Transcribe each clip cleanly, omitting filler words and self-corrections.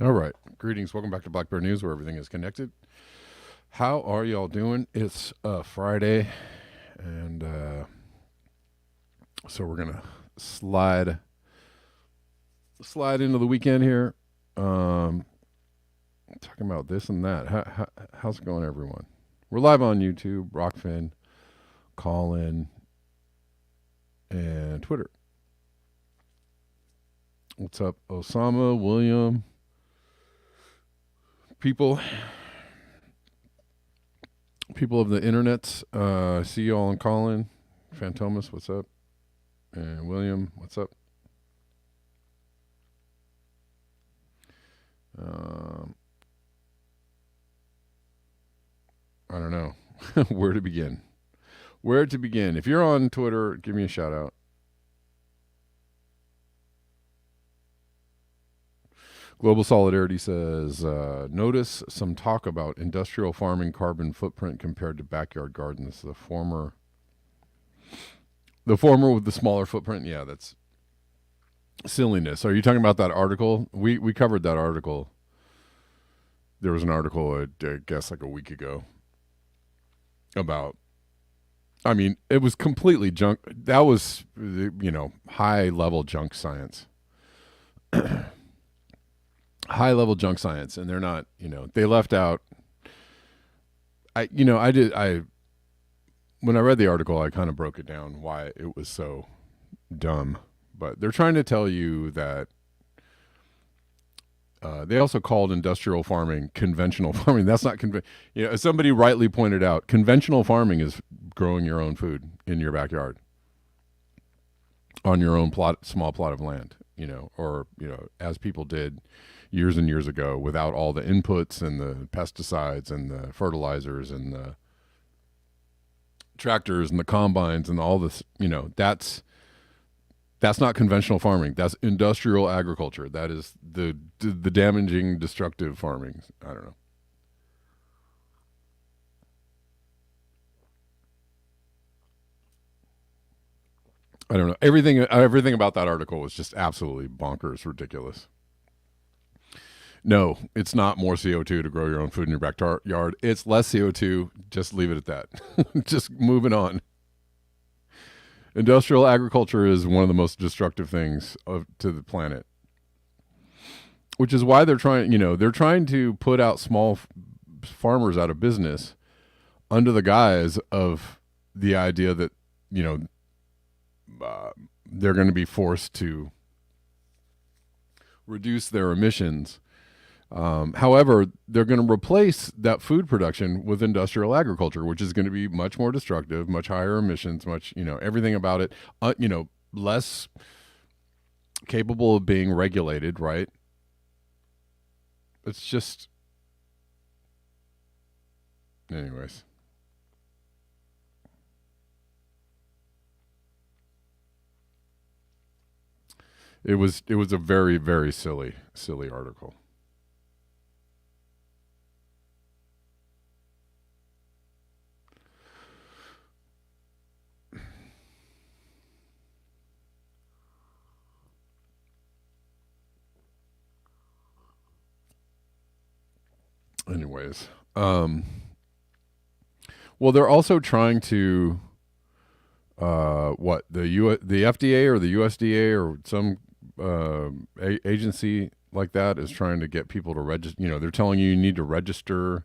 All right. Greetings. Welcome back to Black Bear News, where everything is connected. How are y'all doing? It's Friday, and so we're gonna slide into the weekend here. Talking about this and that. How's it going, everyone? We're live on YouTube, Rockfin, Callin, and Twitter. What's up, Osama, William, people of the internet? See y'all on Callin. Phantomas, what's up? And William, what's up? I don't know where to begin. If you're on Twitter, give me a shout out. Global Solidarity says, notice some talk about industrial farming carbon footprint compared to backyard gardens. The former with the smaller footprint. Yeah, that's silliness. Are you talking about that article? We covered that article. There was an article, I guess, like a week ago about, I mean, it was completely junk. That was, high level junk science. High level junk science. And they're not, they left out, when I read the article, I kind of broke it down why it was so dumb. But they're trying to tell you that they also called industrial farming conventional farming. That's not as somebody rightly pointed out, conventional farming is growing your own food in your backyard on your own small plot of land, or as people did years and years ago without all the inputs and the pesticides and the fertilizers and the tractors and the combines and all this. That's not conventional farming. That's industrial agriculture. That is the damaging, destructive farming. I don't know. Everything about that article was just absolutely bonkers, ridiculous. No, it's not more CO2 to grow your own food in your backyard. It's less CO2. Just leave it at that. Just moving on. Industrial agriculture is one of the most destructive things to the planet, which is why they're trying to put out small farmers out of business under the guise of the idea that they're going to be forced to reduce their emissions. However, they're going to replace that food production with industrial agriculture, which is going to be much more destructive, much higher emissions, much, everything about it, less capable of being regulated, right? It's just, anyways. It was a very, very silly article. Anyways, well, they're also trying to the FDA or the USDA or some agency like that is trying to get people to register. They're telling you need to register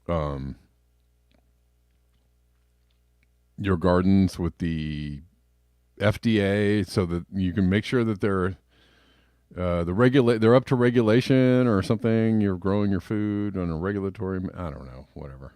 your gardens with the FDA so that you can make sure that they're up to regulation or something. You're growing your food on a regulatory. I don't know, whatever.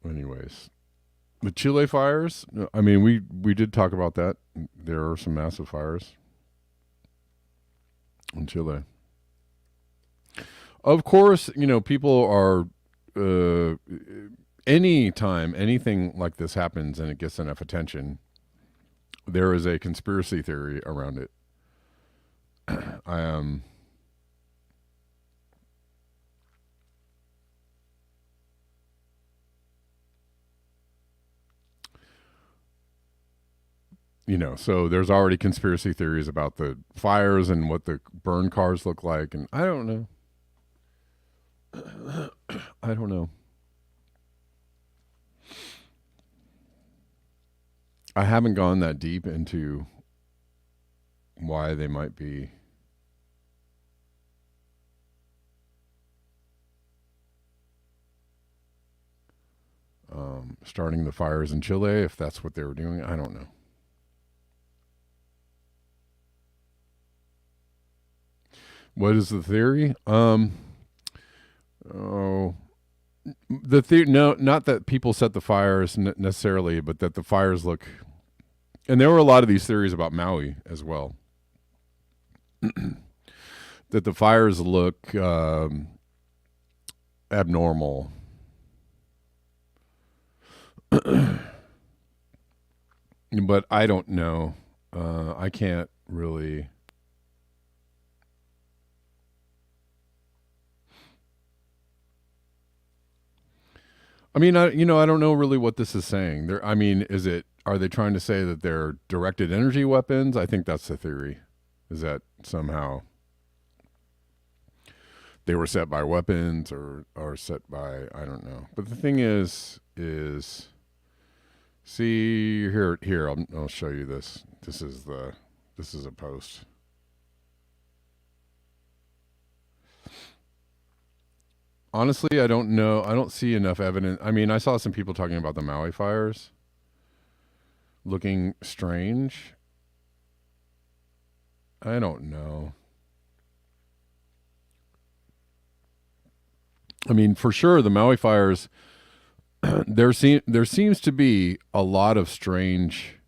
Anyways, the Chile fires. I mean, we did talk about that. There are some massive fires in Chile. Of course, people are. Anytime anything like this happens and it gets enough attention, there is a conspiracy theory around it. I so there's already conspiracy theories about the fires and what the burn cars look like, and I don't know. I don't know. I haven't gone that deep into why they might be. Starting the fires in Chile, if that's what they were doing, I don't know. What is the theory? Oh, no, not that people set the fires necessarily, but that the fires look. And there were a lot of these theories about Maui as well. That the fires look abnormal. But I don't know. I can't really. I mean, I don't know really what this is saying. I mean, are they trying to say that they're directed energy weapons? I think that's the theory. Is that somehow they were set by weapons or set by, I don't know. But the thing is see here I'll show you this. This is a post. Honestly, I don't know. I don't see enough evidence. I mean, I saw some people talking about the Maui fires looking strange. I don't know. I mean, for sure, the Maui fires. There seems to be a lot of strangeness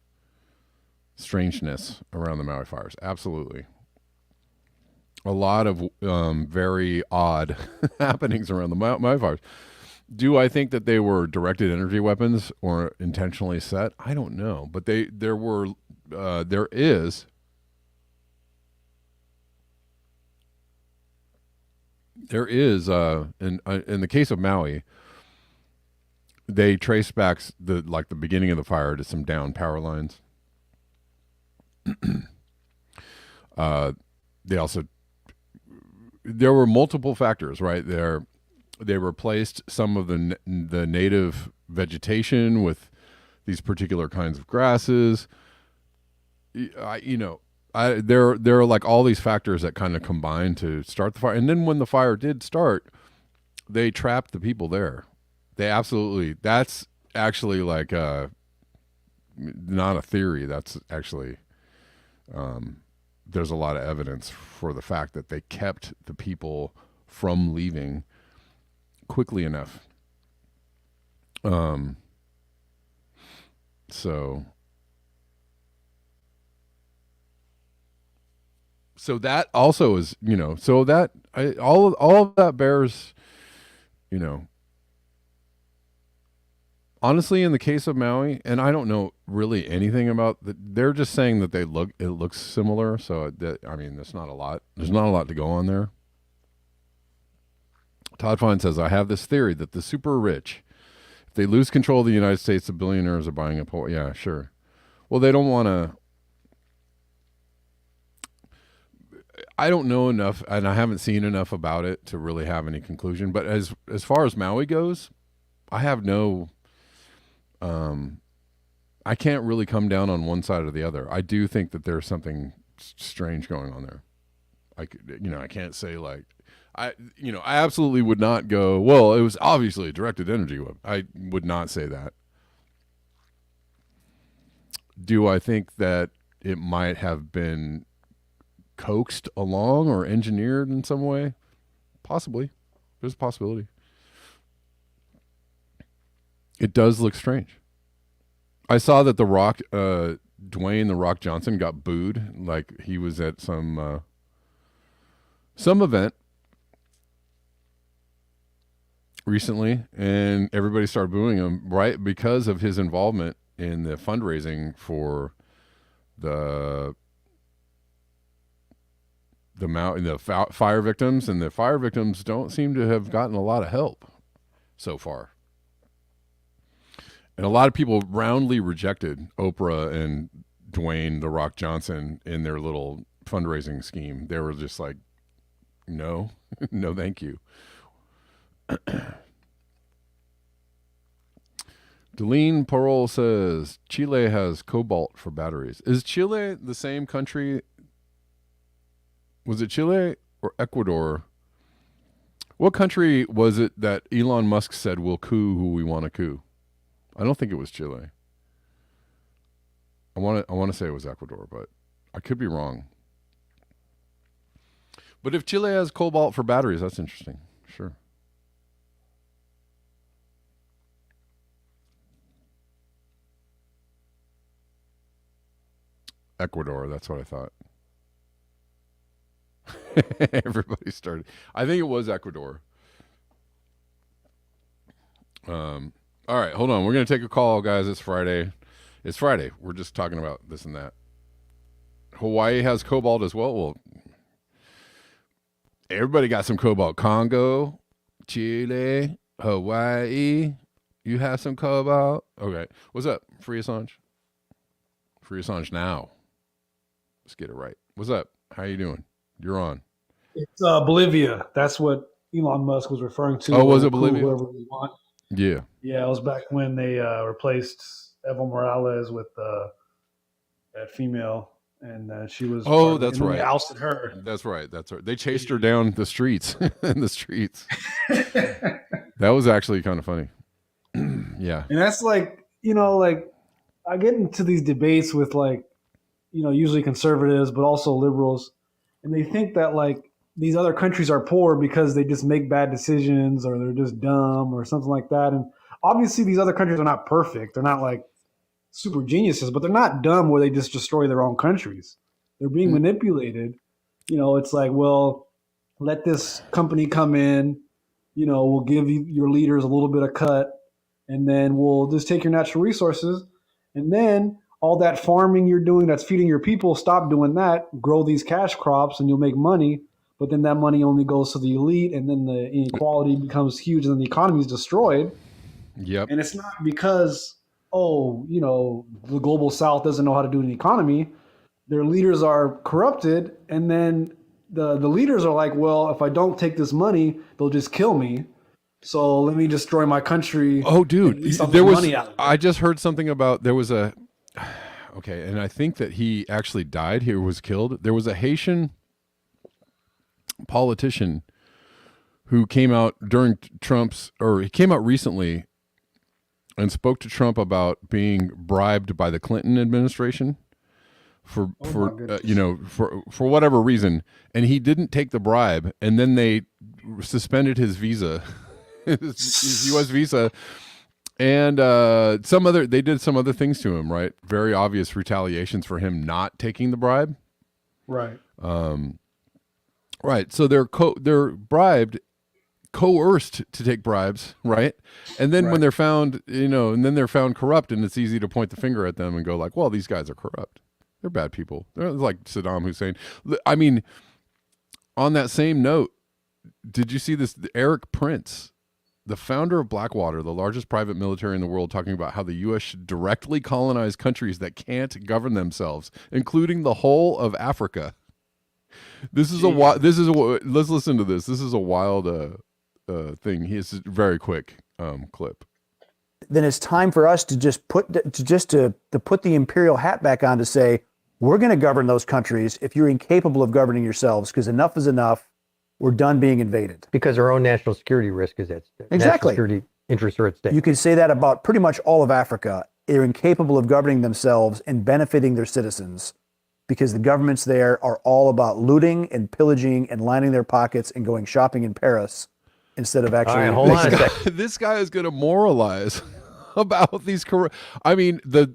around the Maui fires. Absolutely, a lot of very odd happenings around the Maui fires. Do I think that they were directed energy weapons or intentionally set? I don't know, but there is in the case of Maui, they trace back the beginning of the fire to some down power lines. They also there were multiple factors, right? They replaced some of the native vegetation with these particular kinds of grasses. There are like all these factors that kind of combine to start the fire. And then when the fire did start, they trapped the people there. They absolutely. That's actually like not a theory. That's actually there's a lot of evidence for the fact that they kept the people from leaving quickly enough. So that also is, so that all of that bears, you know, honestly, in the case of Maui, and I don't know really anything about they're just saying that it looks similar. So I mean, there's not a lot to go on there. Todd Fine says, I have this theory that the super rich, if they lose control of the United States, the billionaires are buying up oil. Yeah, sure. Well, they don't want to. I don't know enough, and I haven't seen enough about it to really have any conclusion. But as far as Maui goes, I have no. I can't really come down on one side or the other. I do think that there's something strange going on there. I can't say like, I absolutely would not go, well, it was obviously a directed energy weapon. I would not say that. Do I think that it might have been coaxed along or engineered in some way? Possibly. There's a possibility. It does look strange. I saw that The Rock, Dwayne The Rock Johnson, got booed. Like he was at some event recently, and everybody started booing him, right, because of his involvement in the fundraising for the fire victims, and the fire victims don't seem to have gotten a lot of help so far. And a lot of people roundly rejected Oprah and Dwayne The Rock Johnson in their little fundraising scheme. They were just like, no, no, thank you. Deline Parole says Chile has cobalt for batteries. Is Chile the same country? Was it Chile or Ecuador? What country was it that Elon Musk said will coup who we want to coup? I don't think it was Chile. I want to say it was Ecuador, but I could be wrong. But if Chile has cobalt for batteries, that's interesting. Sure. Ecuador, that's what I thought. Everybody started. I think it was Ecuador. All right, hold on. We're going to take a call, guys. It's Friday. It's Friday. We're just talking about this and that. Hawaii has cobalt as well. Well, everybody got some cobalt. Congo, Chile, Hawaii. You have some cobalt? Okay. What's up? Free Assange. Free Assange now. Let's get it right. What's up? How you doing? You're on. It's Bolivia. That's what Elon Musk was referring to. Oh, was it Bolivia? Whoever we want. Yeah. Yeah, it was back when they replaced Evo Morales with that female, and she was. Oh, that's right. They ousted her. That's right. That's right. They chased her down the streets. In the streets. That was actually kind of funny. Yeah. And that's like, I get into these debates with usually conservatives, but also liberals, and they think that these other countries are poor because they just make bad decisions or they're just dumb or something like that. And obviously these other countries are not perfect. They're not like super geniuses, but they're not dumb where they just destroy their own countries. They're being manipulated. It's like, well, let this company come in, we'll give your leaders a little bit of cut, and then we'll just take your natural resources. And then all that farming you're doing that's feeding your people, stop doing that, grow these cash crops, and you'll make money. But then that money only goes to the elite, and then the inequality becomes huge, and then the economy is destroyed. Yep. And it's not because, the global South doesn't know how to do an economy. Their leaders are corrupted, and then the leaders are like, well, if I don't take this money, they'll just kill me. So let me destroy my country. Oh, dude, I just heard something about okay, and I think that he actually died. He was killed. There was a Haitian politician who came out he came out recently and spoke to Trump about being bribed by the Clinton administration for whatever reason, and he didn't take the bribe, and then they suspended his visa, his U.S. visa, and they did some other things to him, right? Very obvious retaliations for him not taking the bribe, right? Right. So they're bribed, coerced to take bribes, right? And then when they're found, and then they're found corrupt, and it's easy to point the finger at them and go like, well, these guys are corrupt. They're bad people. They're like Saddam Hussein. I mean, on that same note, did you see this? Eric Prince, the founder of Blackwater, the largest private military in the world, talking about how the U.S. should directly colonize countries that can't govern themselves, including the whole of Africa. Let's listen to this. This is a wild thing. It's a very quick clip. Then it's time for us to put the imperial hat back on to say, we're going to govern those countries if you're incapable of governing yourselves, because enough is enough. We're done being invaded. Because our own national security risk is at stake. Exactly. National security interests are at stake. You can say that about pretty much all of Africa. They're incapable of governing themselves and benefiting their citizens, because the governments there are all about looting and pillaging and lining their pockets and going shopping in Paris instead of actually. All right, hold on a second. This guy is going to moralize about these. I mean, the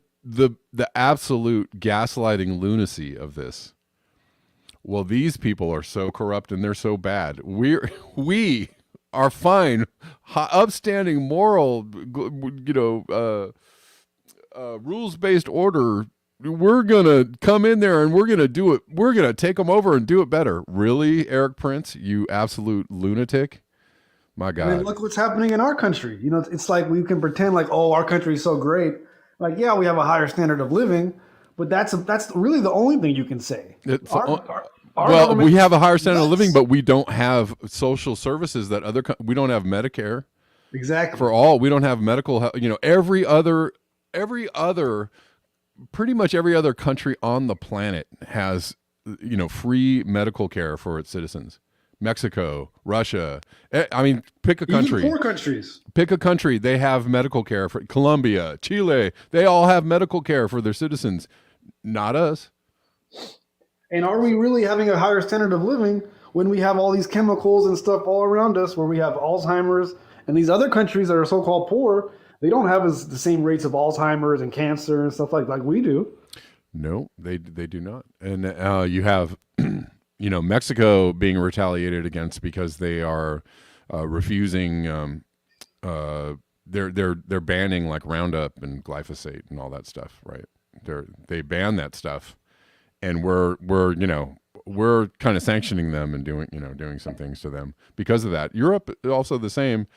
absolute gaslighting lunacy of this. Well, these people are so corrupt and they're so bad. We are fine, upstanding, moral, rules-based order we're gonna come in there and we're gonna do it. We're gonna take them over and do it better. Really, Eric Prince, you absolute lunatic! My I mean, God. look what's happening in our country. You know, it's like we can pretend like, oh, our country is so great. Like, yeah, we have a higher standard of living, but that's really the only thing you can say. It's Our well, government we have a higher standard of nuts. living, but we don't have social services that we don't have Medicare Exactly. for all. We don't have medical health. You know, every other, pretty much every other country on the planet has, you know, free medical care for its citizens. Mexico, Russia. I mean, pick a country. Even poor countries. Pick a country. They have medical care for Colombia, Chile. They all have medical care for their citizens. Not us. And are we really having a higher standard of living when we have all these chemicals and stuff all around us, where we have Alzheimer's, and these other countries that are so-called poor, they don't have the same rates of Alzheimer's and cancer and stuff like we do. No, they do not. And you have, you know, Mexico being retaliated against because they are refusing. They're banning like Roundup and glyphosate and all that stuff, right? They ban that stuff, and we're kind of sanctioning them and doing some things to them because of that. Europe also the same.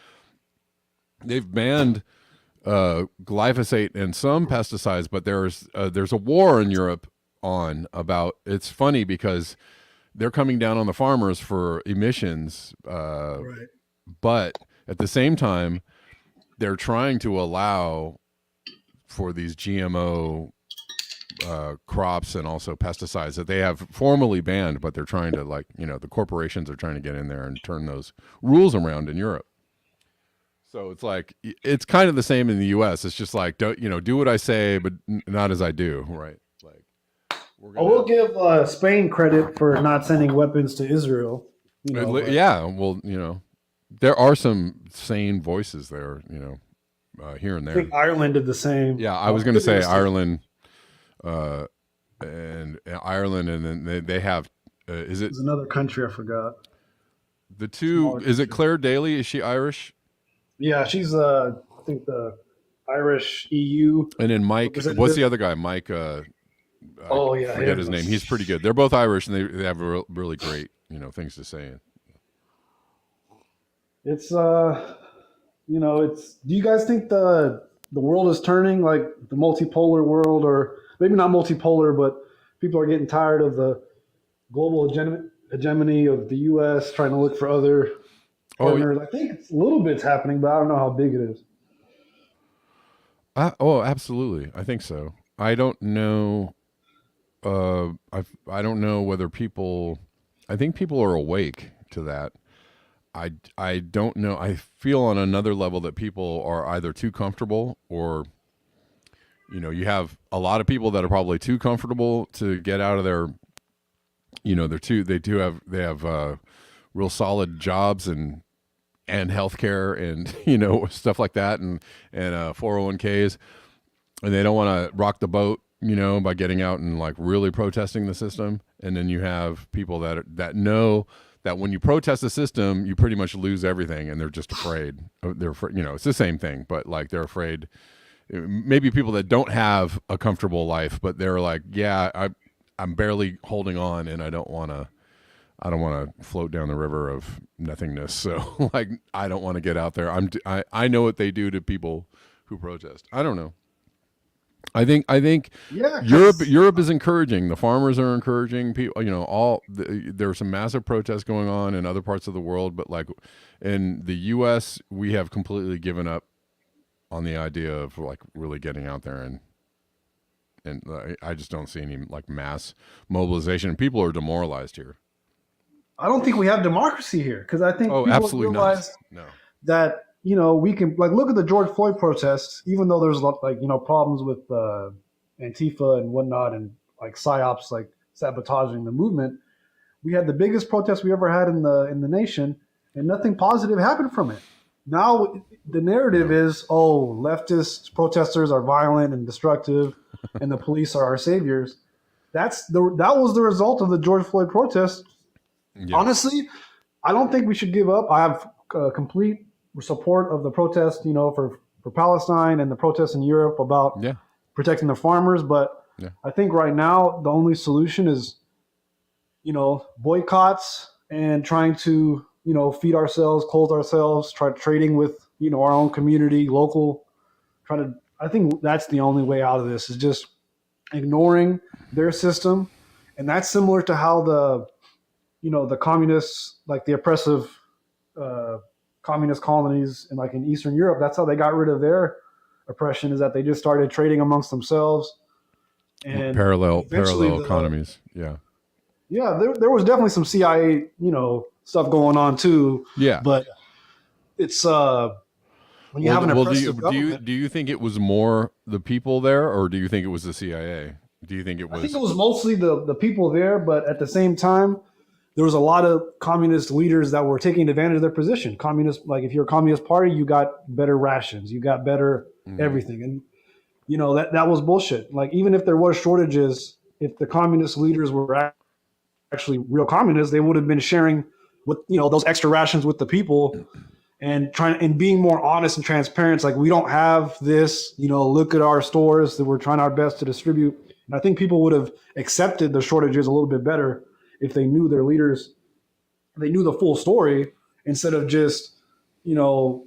They've banned glyphosate and some pesticides, but there's a war in Europe on about. It's funny because they're coming down on the farmers for emissions, Right. but at the same time, they're trying to allow for these GMO crops and also pesticides that they have formally banned, but they're trying to, like, you know, the corporations are trying to get in there and turn those rules around in Europe. So it's like, it's kind of the same in the U.S. It's just like, do what I say, but not as I do, right? Like, I will give Spain credit for not sending weapons to Israel. You know, yeah, well, you know, there are some sane voices there, you know, here and I there. think Ireland did the same. Yeah, I was going to say Ireland, and then they have. Is it There's another country I forgot. the two? Smaller Is it country. Claire Daly? Is she Irish? Yeah, she's I think the Irish EU. And then Mike, Representative. what's the other guy? Mike. Oh, yeah, I forget him. his name. He's pretty good. They're both Irish, and they have really great, you know, things to say. It's you know, it's. Do you guys think the world is turning, like the multipolar world, or maybe not multipolar, but people are getting tired of the global hegemony of the U.S. trying to look for other partners? I think it's a little bit's happening, but I don't know how big it is. Absolutely. I think so. I don't know. I don't know whether people. I think people are awake to that. I don't know. I feel on another level that people are either too comfortable or, you know, you have a lot of people that are probably too comfortable to get out of their, you know, they have real solid jobs and healthcare and, you know, stuff like that and 401ks, and they don't want to rock the boat, you know, by getting out and like really protesting the system. And then you have people that know that when you protest the system, you pretty much lose everything, and they're just afraid. They're afraid, you know, it's the same thing, but like they're afraid. Maybe people that don't have a comfortable life, but they're like, yeah, I'm barely holding on, and I don't want to float down the river of nothingness. So like, I don't want to get out there. I know what they do to people who protest. I don't know. I think Yeah, Europe is encouraging. The farmers are encouraging people. You know, there are some massive protests going on in other parts of the world, but like in the U.S., we have completely given up on the idea of like really getting out there and I just don't see any like mass mobilization. People are demoralized here. I don't think we have democracy here, because I think people Absolutely realize not. No. that, you know, we can, like, look at the George Floyd protests. Even though there's like, you know, problems with Antifa and whatnot, and like psyops, like sabotaging the movement, we had the biggest protest we ever had in the nation, and nothing positive happened from it. Now the narrative is, oh, leftist protesters are violent and destructive, and the police are our saviors. That was the result of the George Floyd protest. Yeah. Honestly, I don't think we should give up. I have complete support of the protest, you know, for Palestine and the protests in Europe about protecting the farmers. But Yeah. I think right now the only solution is, boycotts and trying to, feed ourselves, clothe ourselves, try trading with, our own community, local, try to, I think that's the only way out of this is just ignoring their system. And that's similar to how the communists, like the oppressive uh, communist colonies in like in Eastern Europe, that's how they got rid of their oppression is that they just started trading amongst themselves. And eventually Parallel economies. Yeah. yeah, there was definitely some CIA, stuff going on too. Yeah. But it's when you have an Well, oppressive government. do you think it was more the people there, or do you think it was the CIA? Do you think it I think it was? was mostly the people there, but at the same time, there was a lot of communist leaders that were taking advantage of their position. Communist, like if you're a communist party, you got better rations, you got better Mhm. everything, and that was bullshit. Like even if there was shortages, if the communist leaders were actually real communists, they would have been sharing with those extra rations with the people and trying and being more honest and transparent. It's like we don't have this, look at our stores that we're trying our best to distribute. And I think people would have accepted the shortages a little bit better if they knew their leaders, they knew the full story instead of just, you know,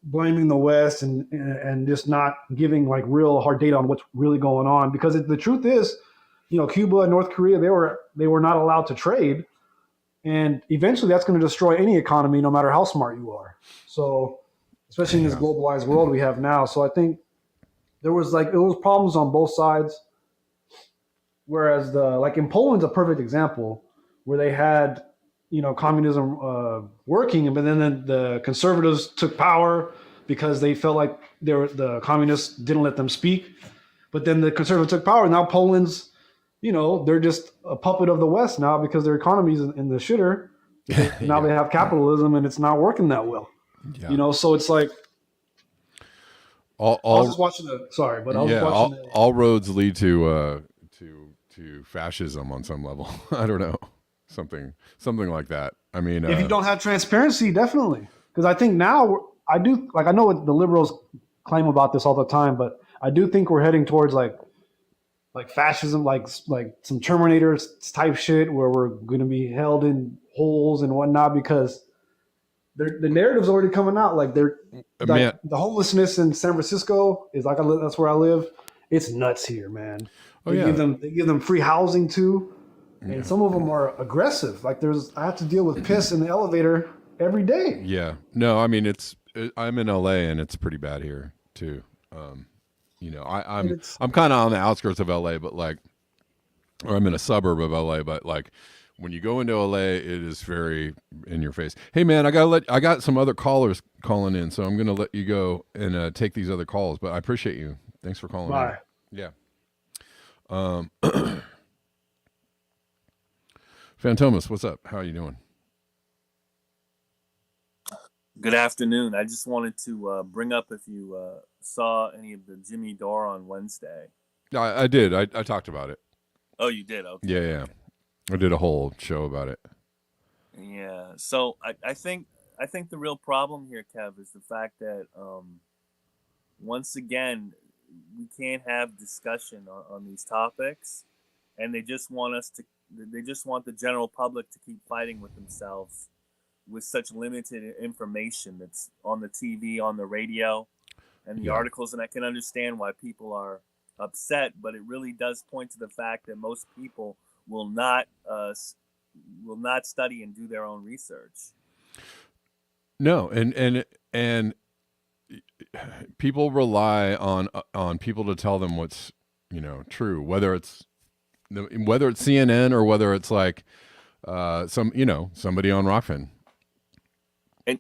blaming the West and just not giving like real hard data on what's really going on. Because the truth is, Cuba and North Korea, they were not allowed to trade, and eventually that's going to destroy any economy, no matter how smart you are. So, especially in this Yeah. globalized world we have now. So I think it was problems on both sides. Whereas like in Poland's a perfect example where they had communism working, but then the conservatives took power because they felt like the communists didn't let them speak. But then the conservatives took power. Now Poland's they're just a puppet of the West now because their economy's in the shitter. Now Yeah. they have capitalism and it's not working that well. Yeah. So it's like I was All just watching sorry, but I was just watching all roads lead to fascism on some level. I don't know. Something like that. I mean, if you don't have transparency, definitely. Because I think now I do like I know what the liberals claim about this all the time, but I do think we're heading towards like fascism, like some Terminator type shit where we're going to be held in holes and whatnot because the narrative's already coming out. Like they're like man, the homelessness in San Francisco is like that's where I live. It's nuts here, man. oh They yeah. give them free housing too, and Yeah. some of them are aggressive. Like I have to deal with piss in the elevator every day. Yeah. No, I mean I'm in LA and it's pretty bad here too. And it's I'm kind of on the outskirts of LA, but like, or I'm in a suburb of LA, but like, when you go into LA, it is very in your face. Hey man, I got some other callers calling in, so I'm gonna let you go and take these other calls. But I appreciate you. Thanks for calling bye. in. Yeah. Um, Phantomas, what's up? How are you doing? Good afternoon. I just wanted to bring up if you saw any of the Jimmy Dore on Wednesday. I did. I talked about it. Oh, you did? Okay. Yeah. I did a whole show about it. Yeah. So I think the real problem here, Kev, is the fact that once again we can't have discussion on these topics, and they just want the general public to keep fighting with themselves with such limited information that's on the TV, on the radio, and the Yeah. articles. And I can understand why people are upset, but it really does point to the fact that most people will not study and do their own research. No, and people rely on people to tell them what's true, whether it's CNN or whether it's like somebody on Rockfin.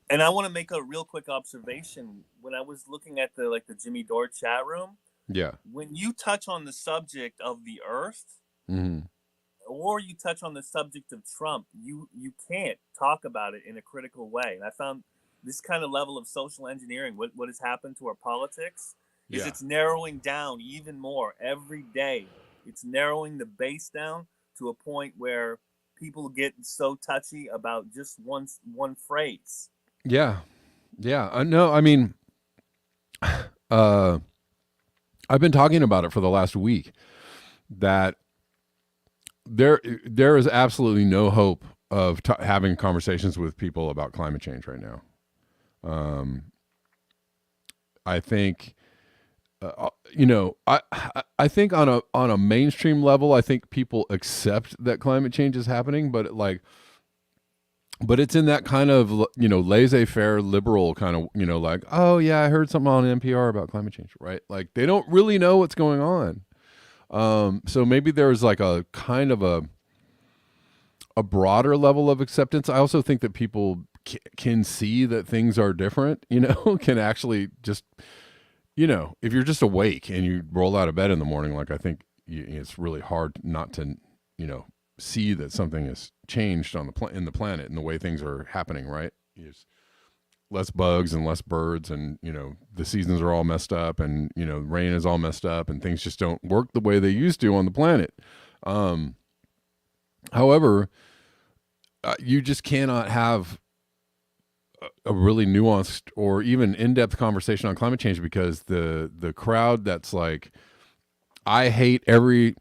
And I want to make a real quick observation. When I was looking at the Jimmy Dore chat room, Yeah. when you touch on the subject of the Earth, Mm-hmm. or you touch on the subject of Trump, you can't talk about it in a critical way. And I found this kind of level of social engineering, what has happened to our politics, is Yeah. it's narrowing down even more every day. It's narrowing the base down to a point where people get so touchy about just one phrase. Yeah. No, I mean, I've been talking about it for the last week, that there is absolutely no hope of having conversations with people about climate change right now. I think, I think on a mainstream level, I think people accept that climate change is happening, but it's in that kind of, laissez-faire liberal kind of, like, oh yeah, I heard something on NPR about climate change, right? Like they don't really know what's going on. So maybe there's like a kind of a broader level of acceptance. I also think that people can see that things are different, can actually just, if you're just awake and you roll out of bed in the morning, like I think it's really hard not to, see that something has changed on in the planet and the way things are happening, right? It's less bugs and less birds, and the seasons are all messed up, and rain is all messed up, and things just don't work the way they used to on the planet. However, you just cannot have a really nuanced or even in-depth conversation on climate change because the crowd that's like, I hate every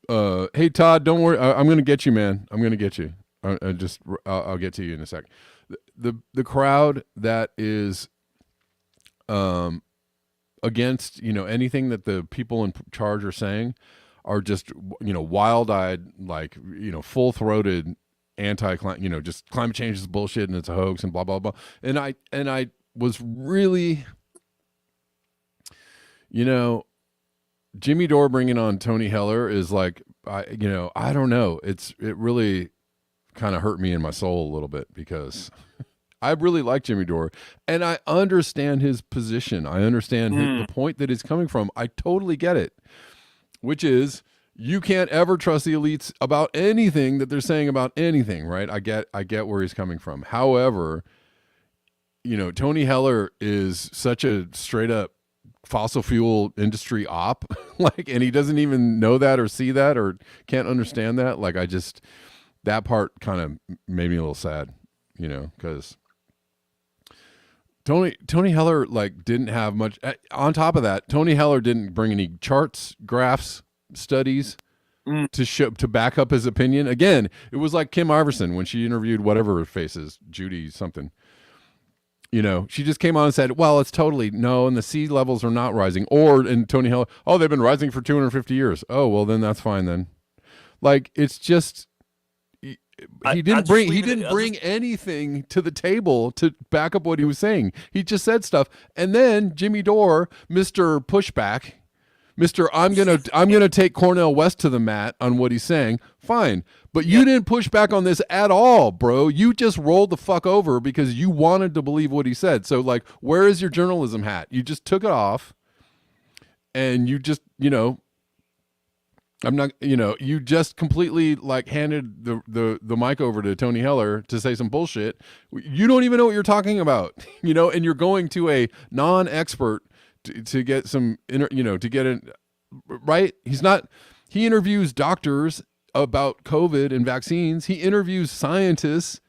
hey Todd, don't worry, I'm gonna get you, man. I'm gonna get you. I'll get to you in a sec. The crowd that is against anything that the people in charge are saying are just wild-eyed, like full-throated just climate change is bullshit and it's a hoax and blah blah blah. And I was really, Jimmy Dore bringing on Tony Heller is like, I don't know. It really kind of hurt me in my soul a little bit because I really like Jimmy Dore and I understand his position. I understand the point that he's coming from. I totally get it, which is you can't ever trust the elites about anything that they're saying about anything, right? I get where he's coming from. However, Tony Heller is such a straight up fossil fuel industry op, like, and he doesn't even know that or see that or can't understand that. Like, that part kind of made me a little sad, because Tony Heller like didn't have much. On top of that, Tony Heller didn't bring any charts, graphs, studies to back up his opinion. Again, it was like Kim Iverson when she interviewed whatever her face is, Judy something. She just came on and said, well, it's totally no, and the sea levels are not rising. And Tony Heller, oh, they've been rising for 250 years. Oh, well, then that's fine then. Like, it's just, he didn't bring anything to the table to back up what he was saying. He just said stuff. And then Jimmy Dore, Mr. Pushback, Mr. I'm gonna take Cornel West to the mat on what he's saying. Fine. But you didn't push back on this at all, bro. You just rolled the fuck over because you wanted to believe what he said. So like, where is your journalism hat? You just took it off and you just, you just completely like handed the mic over to Tony Heller to say some bullshit. You don't even know what you're talking about, and you're going to a non-expert to get some, to get in, right? He interviews doctors about COVID and vaccines. He interviews scientists.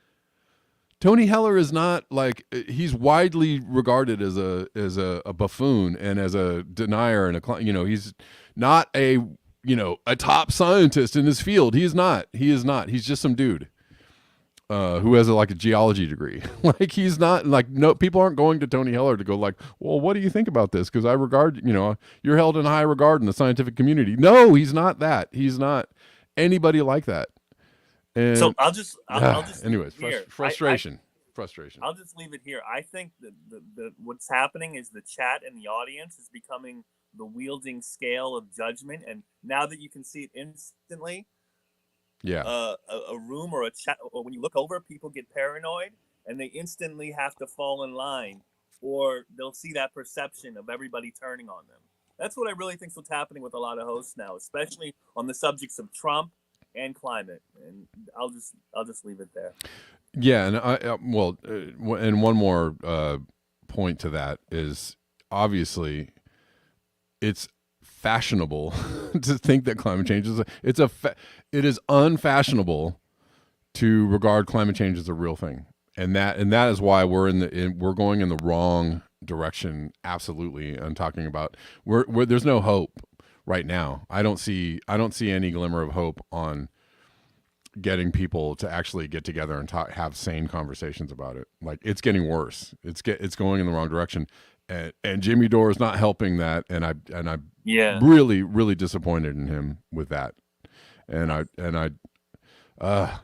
Tony Heller is not like, he's widely regarded as a buffoon and as a denier and he's not a top scientist in his field. He is not. He's just some dude who has a geology degree. Like, he's not like, no, people aren't going to Tony Heller to go like, well, what do you think about this? Because I regard, you're held in high regard in the scientific community. No, he's not that. He's not anybody like that. And so I'll just anyways, frustration. I'll just leave it here. I think that the what's happening is the chat and the audience is becoming the wielding scale of judgment, and now that you can see it instantly, a room or a chat, or when you look over, people get paranoid and they instantly have to fall in line, or they'll see that perception of everybody turning on them. That's what I really think is what's happening with a lot of hosts now, especially on the subjects of Trump and climate. And I'll just leave it there. Yeah, and and one more point to that is, obviously, it's fashionable to think that climate change is it is unfashionable to regard climate change as a real thing, and that is why we're going in the wrong direction. Absolutely. I'm talking about where there's no hope right now. I don't see any glimmer of hope on getting people to actually get together and have sane conversations about it. Like, it's getting worse. It's going in the wrong direction, and Jimmy Dore is not helping that. And I'm Yeah. really, really disappointed in him with that.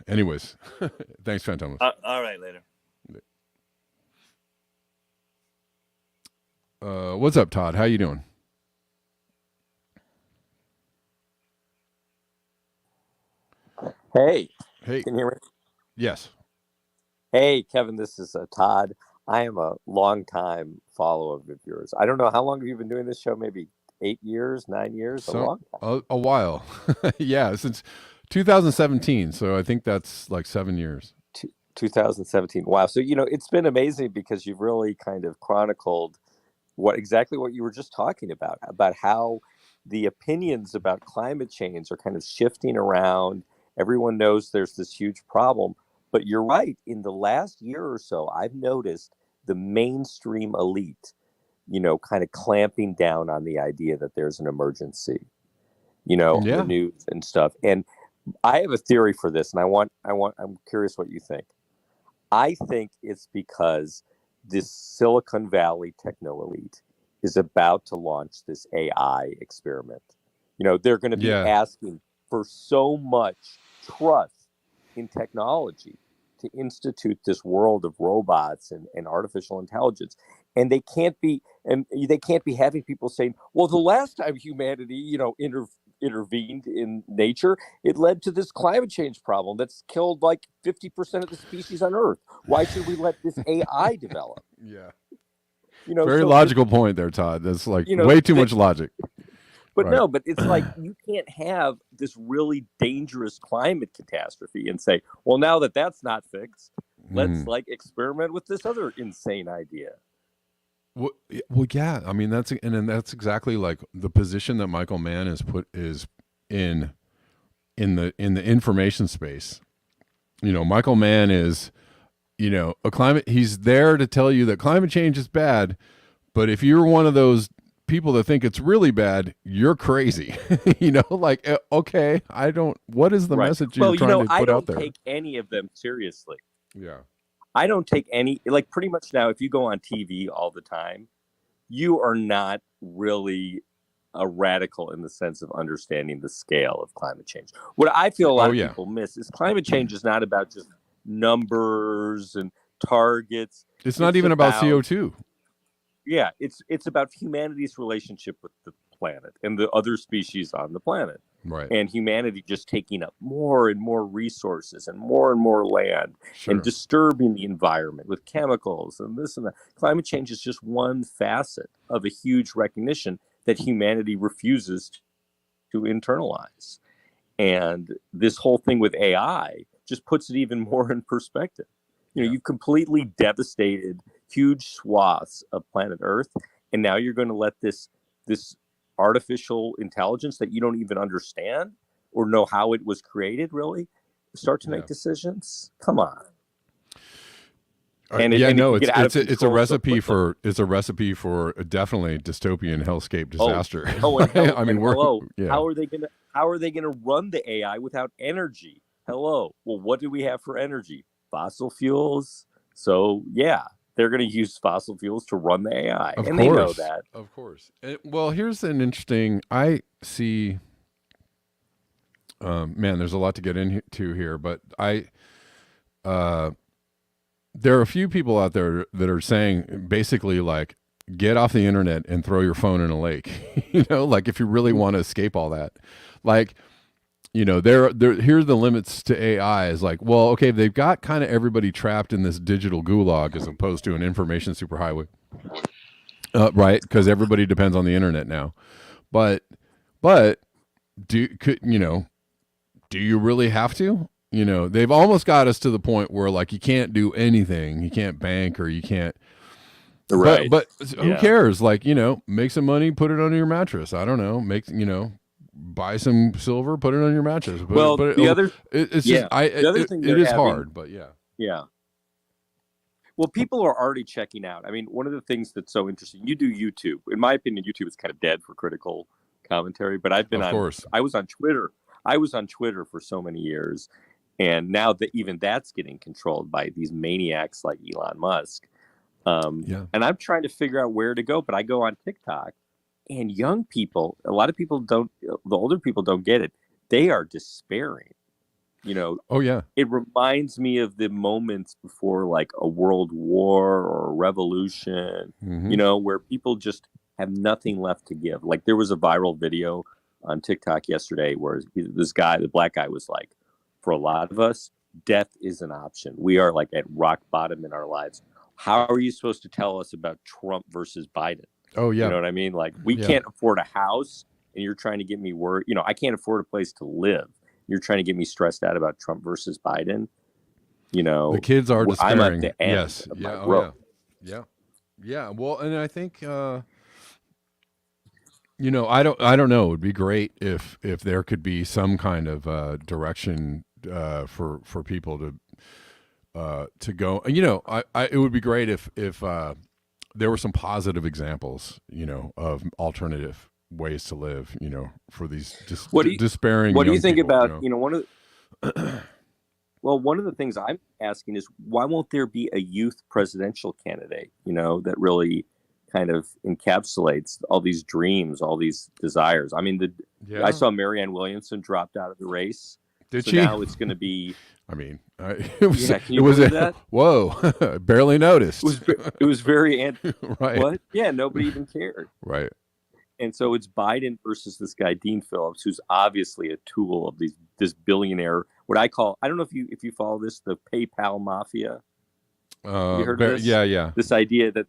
Anyways, thanks, Phantom. All right, later. What's up, Todd? How you doing? Hey, Hey, can you hear me? yes. Hey, Kevin, this is Todd. I am a longtime follower of yours. I don't know how long have you been doing this show? Maybe 8 years, 9 years, a long time. A while. Yeah, since 2017. So I think that's like 7 years. 2017. Wow. So, it's been amazing because you've really kind of chronicled exactly what you were just talking about how the opinions about climate change are kind of shifting around. Everyone knows there's this huge problem, but you're right. In the last year or so, I've noticed the mainstream elite, kind of clamping down on the idea that there's an emergency, on the Yeah. news and stuff. And I have a theory for this, and I'm curious what you think. I think it's because this Silicon Valley techno elite is about to launch this AI experiment. They're going to be Yeah. asking for so much trust in technology to institute this world of robots and artificial intelligence. And they can't be having people saying, well, the last time humanity, intervened in nature, it led to this climate change problem that's killed like 50% of the species on Earth. Why should we let this AI develop? Yeah. Very logical point there, Todd. That's like way too much logic. But right. No, but it's like you can't have this really dangerous climate catastrophe and say, well, now that that's not fixed, let's like experiment with this other insane idea. Well, yeah. I mean, that's exactly like the position that Michael Mann is in the information space. Michael Mann is, he's there to tell you that climate change is bad, but if you're one of those people that think it's really bad, you're crazy. Like, okay, what is the message you're trying to put out there? I don't take any of them seriously. Yeah. I don't take any, like pretty much now, if you go on TV all the time, you are not really a radical in the sense of understanding the scale of climate change. What I feel a lot of people miss is climate change is not about just numbers and targets. It's not even about CO2. Yeah, it's about humanity's relationship with the planet and the other species on the planet. Right. And humanity just taking up more and more resources and more land and disturbing the environment with chemicals and this and that. Climate change is just one facet of a huge recognition that humanity refuses to internalize. And this whole thing with AI just puts it even more in perspective. You've completely devastated huge swaths of planet Earth, and now you're going to let this artificial intelligence that you don't even understand or know how it was created really start to make decisions. Come on. It's a recipe for definitely dystopian hellscape disaster. I mean, how are they going to run the AI without energy? Hello. Well, what do we have for energy? Fossil fuels. So yeah, they're going to use fossil fuels to run the AI, they know that. Of course. Well, here's an interesting. I see. Man, there's a lot to get into here, but there are a few people out there that are saying basically like, get off the internet and throw your phone in a lake. Like if you really want to escape all that, like. Here's the limits to AI is like, well, okay, they've got kind of everybody trapped in this digital gulag as opposed to an information superhighway, right? Because everybody depends on the internet now. But do you really have to? They've almost got us to the point where like you can't do anything, you can't bank or you can't. Right. But who cares? Like, make some money, put it under your mattress. I don't know, buy some silver, put it on your mattress. But the other thing it is hard, but yeah. Well, people are already checking out. I mean, one of the things that's so interesting, you do YouTube. In my opinion, YouTube is kind of dead for critical commentary, but I've been Of on. course. I was on Twitter. I was on Twitter for so many years, and now that even that's getting controlled by these maniacs like Elon Musk. Yeah. And I'm trying to figure out where to go, but I go on TikTok, and young people, a lot of people don't. The older people don't get it. They are despairing. You know, Oh yeah. it reminds me of the moments before like a world war or a revolution, Mhm. you know, where people just have nothing left to give. Like there was a viral video on TikTok yesterday where this guy, the black guy, was like, for a lot of us, death is an option. We are like at rock bottom in our lives. How are you supposed to tell us about Trump versus Biden? Oh yeah. You know what I mean? Like we Yeah. can't afford a house and you're trying to get me worried. You know, I can't afford a place to live. You're trying to get me stressed out about Trump versus Biden. You know, The kids are I'm despairing. at the end Yes. of Yeah. my Oh rope. yeah. Yeah. Yeah. Well, and I think you know, I don't know. It would be great if there could be some kind of direction for people to go. You know, it would be great if there were some positive examples, you know, of alternative ways to live, you know, for these What do you- despairing. What do you young think people, about, you know, one of the things I'm asking is why won't there be a youth presidential candidate, you know, that really kind of encapsulates all these dreams, all these desires? I mean, Yeah. I saw Marianne Williamson dropped out of the race. Did So she? now it's going to be. I mean, it was. Yeah, can you it was believe that? Whoa! Barely noticed. It was very right. What? Yeah, nobody even cared. Right. And so it's Biden versus this guy Dean Phillips, who's obviously a tool of this billionaire. What I call, I don't know if you follow this, the PayPal mafia. Have you heard of this? Yeah, yeah. This idea that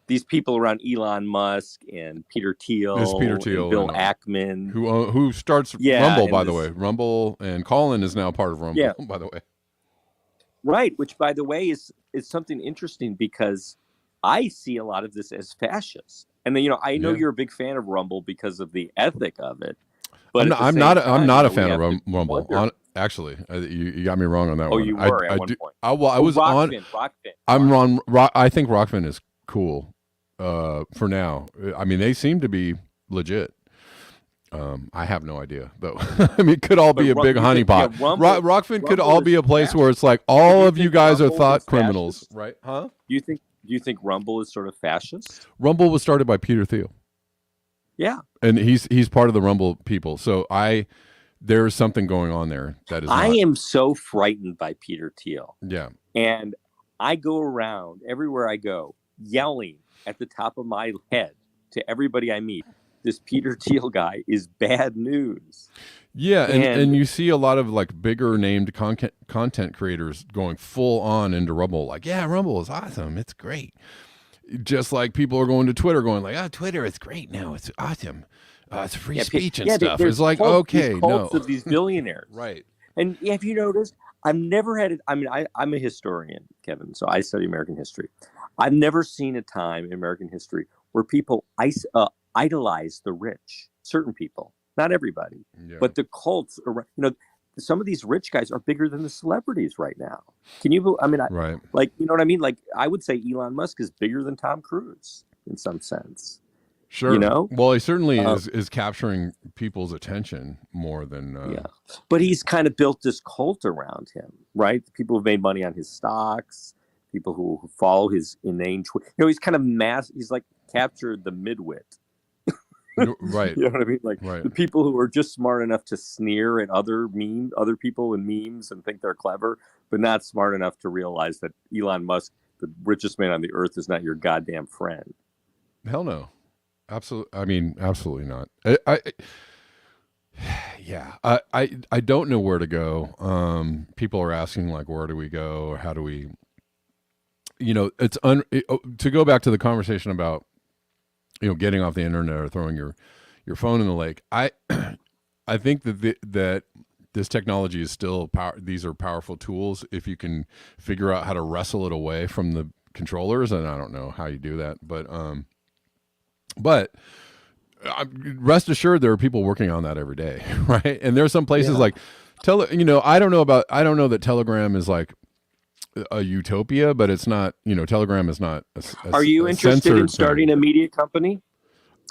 these people around Elon Musk and Peter Thiel, and Bill Ackman, who starts Rumble, by the way. Rumble and Colin is now part of Rumble, yeah. by the way. Right, which by the way is something interesting because I see a lot of this as fascist. And then, you know, I know you're a big fan of Rumble because of the ethic of it. But I'm not a fan of Rumble. Actually, you got me wrong on that one. Oh, you were at one point. I was on. Rockfin. I think Rockfin is cool for now. I mean, they seem to be legit. I have no idea, though. I mean, it could all be a big honeypot. Rockfin could all be a place where it's like all of you guys are thought criminals, right? Huh? Do you think Rumble is sort of fascist? Rumble was started by Peter Thiel. Yeah, and he's part of the Rumble people. So there's something going on there that is. I am so frightened by Peter Thiel. Yeah, and I go around everywhere I go yelling at the top of my head to everybody I meet. This Peter Thiel guy is bad news. Yeah, and you see a lot of like bigger named content creators going full on into Rumble. Like, yeah, Rumble is awesome. It's great. Just like people are going to Twitter going like, oh, Twitter is great now. It's awesome. It's free speech and stuff. It's like, okay, no. Of these billionaires. Right. And if you noticed, I've never had it. I mean, I'm a historian, Kevin, so I study American history. I've never seen a time in American history where people idolize the rich, certain people. Not everybody, but the cults. You know, some of these rich guys are bigger than the celebrities right now. Can you? I mean, right? Like, you know what I mean? Like, I would say Elon Musk is bigger than Tom Cruise in some sense. Sure. You know? Well, he certainly is capturing people's attention more than. Yeah, but he's kind of built this cult around him, right? People who've made money on his stocks, people who follow his inane. You know, he's kind of He's like captured the midwit. Right. You know what I mean? Like right. The people who are just smart enough to sneer at other people in memes and think they're clever, but not smart enough to realize that Elon Musk, the richest man on the earth, is not your goddamn friend. Hell no. Absolutely. I mean, absolutely not. I don't know where to go. People are asking like, where do we go? Or how do we, you know, to go back to the conversation about, you know, getting off the internet or throwing your phone in the lake. I think that this technology is still these are powerful tools if you can figure out how to wrestle it away from the controllers. And I don't know how you do that, but rest assured there are people working on that every day, right? And there are some places like I don't know that Telegram is like a utopia, but it's not, you know, Telegram is not Are you interested in starting a media company?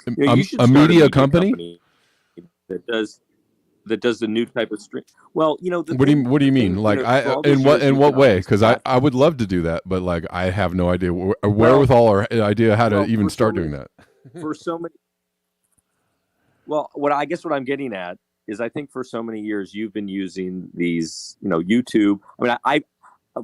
You know, you should a start media company. that does the new type of stream. Well, you know, What do you mean? Like, for all in these what years you've been on way? these Because I platforms. would love to do that, but like I have no idea wherewithal or idea how to even start doing that. For so many. Well, what I'm getting at is I think for so many years you've been using these, you know, YouTube. I mean, I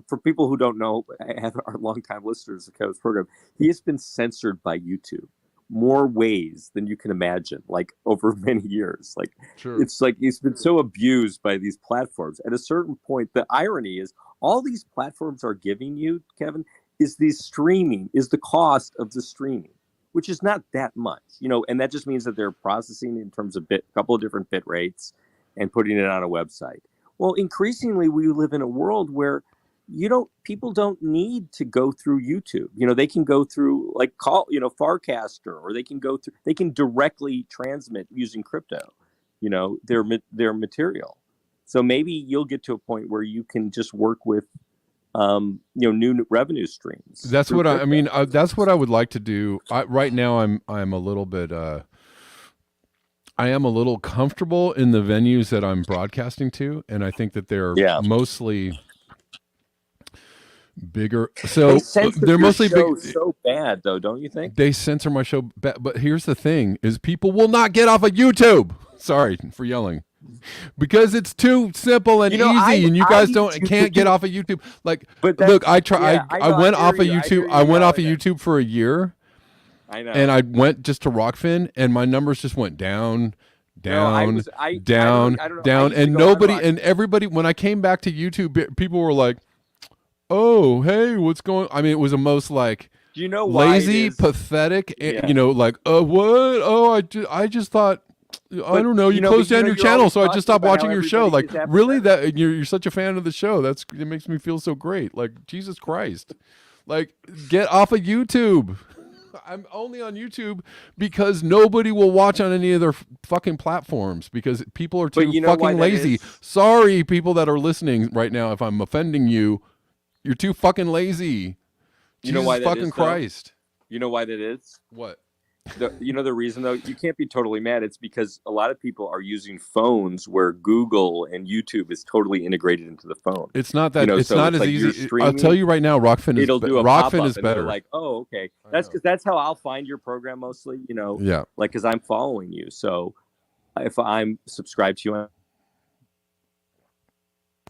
for people who don't know, I have our longtime listeners of Kevin's program. He has been censored by YouTube more ways than you can imagine, like over many years. Like Sure. it's like he's been so abused by these platforms. At a certain point, the irony is all these platforms are giving you, Kevin, is the cost of the streaming, which is not that much, you know, and that just means that they're processing in terms of a couple of different bit rates and putting it on a website. Well, increasingly, we live in a world where people don't need to go through YouTube. You know, they can go through like Farcaster, or they can directly transmit using crypto, you know, their material. So maybe you'll get to a point where you can just work with new revenue streams. That's what I mean. That's what I would like to do. Right now, I'm a little bit. I am a little comfortable in the venues that I'm broadcasting to, and I think that they're mostly bigger. So they're mostly big. So bad, though, don't you think? They censor my show, but here's the thing: is people will not get off of YouTube. Sorry for yelling. Because it's too simple and easy, and you guys can't get off of YouTube. Like, look, I went off of YouTube. I went off of YouTube for a year. I know. And I went just to Rockfin, and my numbers just went down, down, down. And nobody and everybody. When I came back to YouTube, people were like, "Oh, hey, what's going?" I mean, it was the most like. Do you know why lazy, pathetic, you know, like, what? Oh, I just thought. I don't know. You closed down your channel, so I just stopped watching your show. Like, really? That you're such a fan of the show? It makes me feel so great. Like, Jesus Christ! Like, get off of YouTube. I'm only on YouTube because nobody will watch on any of their fucking platforms because people are too fucking lazy. Sorry, people that are listening right now, if I'm offending you, you're too fucking lazy. You know why that fucking is, Christ. You know why that is? What? The reason, though, you can't be totally mad. It's because a lot of people are using phones where Google and YouTube is totally integrated into the phone. It's not that. It's not as easy. I'll tell you right now, Rockfin is Rockfin is better. Like, oh, okay, that's how I'll find your program mostly. You know, like because I'm following you. So if I'm subscribed to you,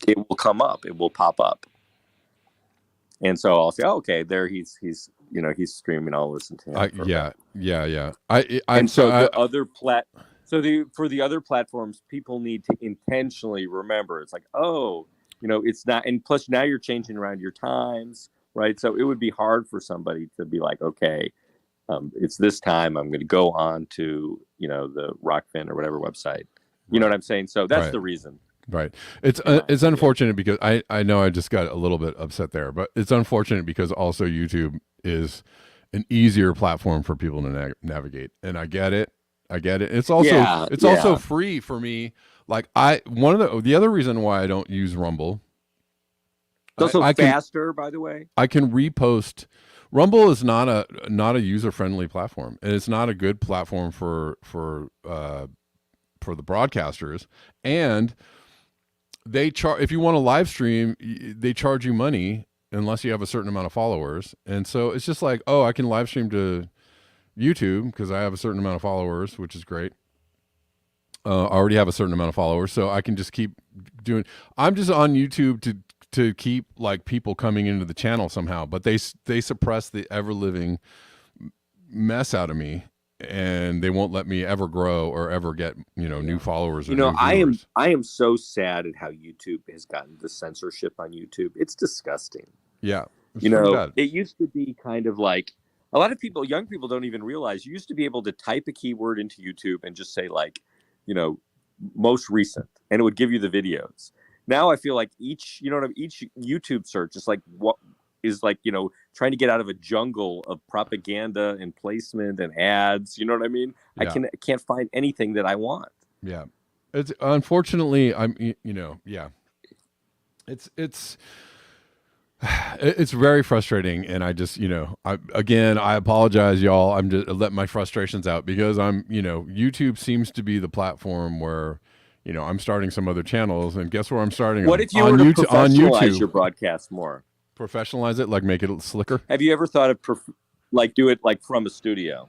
it will come up. It will pop up. And so I'll say, oh, okay, there he's streaming. I'll listen to him. Yeah. For the other platforms, people need to intentionally remember. It's like, oh, you know, it's not. And plus, now you're changing around your times, right? So it would be hard for somebody to be like, okay, it's this time. I'm going to go on to the Rockfin or whatever website. You know what I'm saying? So that's the reason. Right. It's unfortunate because I know I just got a little bit upset there, but it's unfortunate because also YouTube is an easier platform for people to navigate, and I get it. It's also also free for me. Like the other reason why I don't use Rumble. It's also faster, by the way. I can repost. Rumble is not a user friendly platform, and it's not a good platform for the broadcasters. And they if you want to live stream, they charge you money unless you have a certain amount of followers. And so it's just like, oh, I can live stream to YouTube because I have a certain amount of followers, which is great. I already have a certain amount of followers, so I can just keep doing. I'm just on YouTube to keep like people coming into the channel somehow, but they suppress the ever living mess out of me. And they won't let me ever grow or ever get new followers. Or new viewers. I am so sad at how YouTube has gotten the censorship on YouTube. It's disgusting. Yeah, it's bad. It used to be kind of like a lot of people, young people, don't even realize you used to be able to type a keyword into YouTube and just say like, most recent, and it would give you the videos. Now I feel like each YouTube search is like what is like, trying to get out of a jungle of propaganda and placement and ads. You know what I mean? Yeah. I can't find anything that I want. Yeah. It's unfortunately, it's It's very frustrating, and I just, I apologize, y'all. I'm just let my frustrations out because YouTube seems to be the platform where, I'm starting some other channels, and guess where I'm starting What them? if you On were to YouTube, on professionalize YouTube. your broadcast more? Professionalize it, like make it slicker. Have you ever thought of like do it like from a studio?